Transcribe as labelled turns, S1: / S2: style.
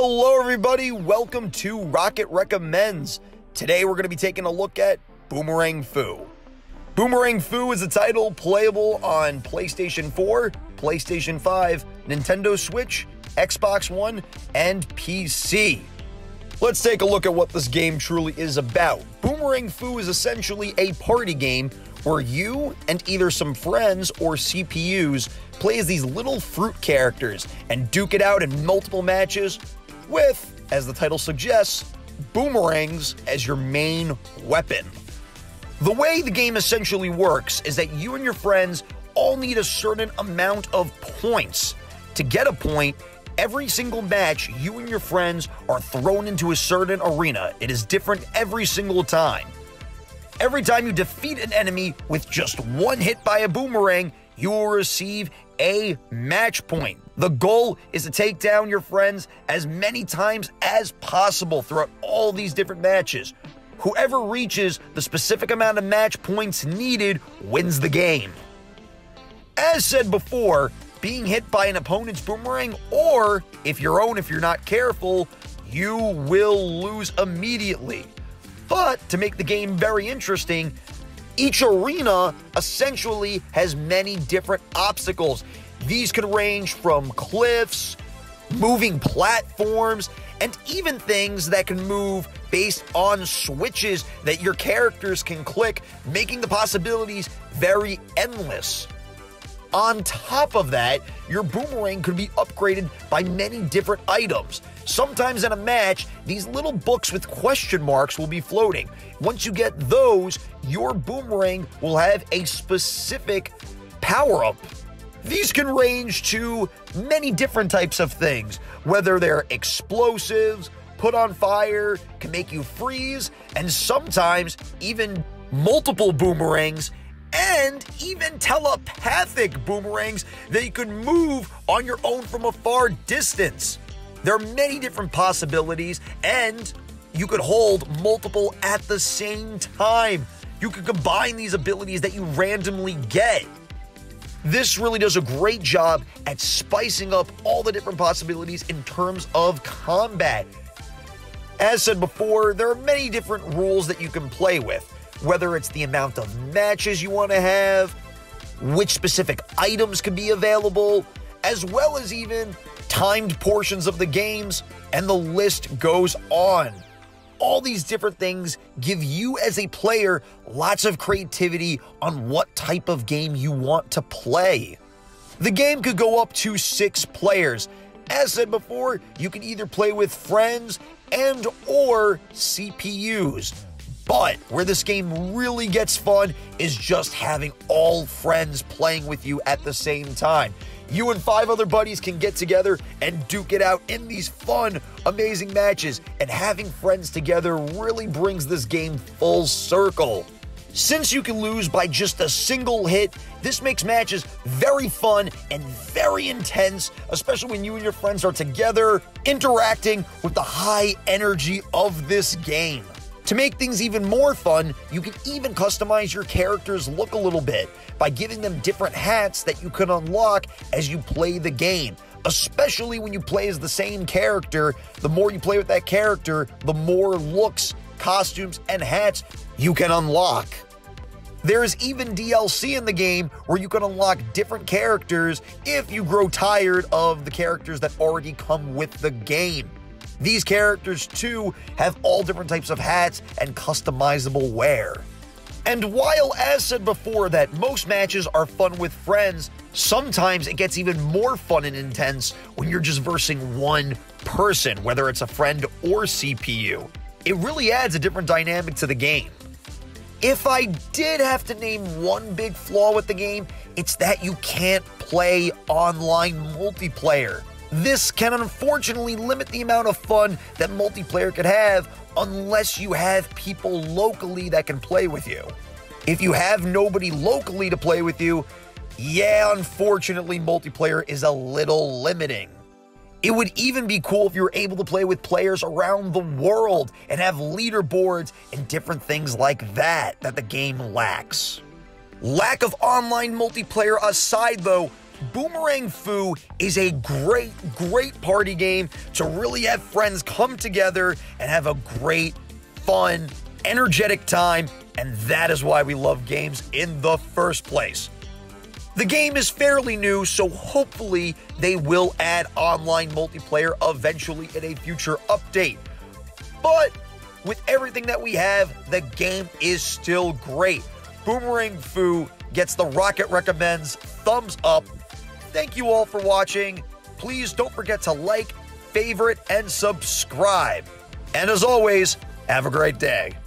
S1: Hello everybody, welcome to Rocket Recommends. Today we're going to be taking a look at Boomerang Fu. Boomerang Fu is a title playable on PlayStation 4, PlayStation 5, Nintendo Switch, Xbox One, and PC. Let's take a look at what this game truly is about. Boomerang Fu is essentially a party game where you and either some friends or CPUs play as these little fruit characters and duke it out in multiple matches with, as the title suggests, boomerangs as your main weapon. The way the game essentially works is that you and your friends all need a certain amount of points. To get a point, every single match you and your friends are thrown into a certain arena. It is different every single time. Every time you defeat an enemy with just one hit by a boomerang, you will receive a match point. The goal is to take down your friends as many times as possible throughout all these different matches. Whoever reaches the specific amount of match points needed wins the game. As said before, being hit by an opponent's boomerang, or if you're not careful, you will lose immediately. But to make the game very interesting, each arena essentially has many different obstacles. These could range from cliffs, moving platforms, and even things that can move based on switches that your characters can click, making the possibilities very endless. On top of that, your boomerang could be upgraded by many different items. Sometimes in a match, these little books with question marks will be floating. Once you get those, your boomerang will have a specific power-up. These can range to many different types of things, whether they're explosives, put on fire, can make you freeze, and sometimes even multiple boomerangs, and even telepathic boomerangs that you can move on your own from a far distance. There are many different possibilities, and you could hold multiple at the same time. You could combine these abilities that you randomly get. This really does a great job at spicing up all the different possibilities in terms of combat. As said before, there are many different rules that you can play with, whether it's the amount of matches you want to have, which specific items can be available, as well as even timed portions of the games, and the list goes on. All these different things give you as a player lots of creativity on what type of game you want to play. The game could go up to 6 players. As said before, you can either play with friends and or CPUs. But where this game really gets fun is just having all friends playing with you at the same time. You and 5 other buddies can get together and duke it out in these fun, amazing matches, and having friends together really brings this game full circle. Since you can lose by just a single hit, this makes matches very fun and very intense, especially when you and your friends are together, interacting with the high energy of this game. To make things even more fun, you can even customize your character's look a little bit by giving them different hats that you can unlock as you play the game. Especially when you play as the same character, the more you play with that character, the more looks, costumes, and hats you can unlock. There is even DLC in the game where you can unlock different characters if you grow tired of the characters that already come with the game. These characters, too, have all different types of hats and customizable wear. And while, as said before, that most matches are fun with friends, sometimes it gets even more fun and intense when you're just versing one person, whether it's a friend or CPU. It really adds a different dynamic to the game. If I did have to name one big flaw with the game, it's that you can't play online multiplayer. This can unfortunately limit the amount of fun that multiplayer could have unless you have people locally that can play with you. If you have nobody locally to play with you, yeah, unfortunately, multiplayer is a little limiting. It would even be cool if you were able to play with players around the world and have leaderboards and different things like that the game lacks. Lack of online multiplayer aside though, Boomerang Fu is a great party game to to really have friends come together and have a great, fun, energetic time, and that is why we love games in the first place. The game is fairly new, so hopefully they will add online multiplayer eventually in a future update. But with everything that we have, the game is still great. Boomerang Fu gets the Rocket Recommends thumbs up. Thank you all for watching. Please don't forget to like, favorite, and subscribe. And as always, have a great day.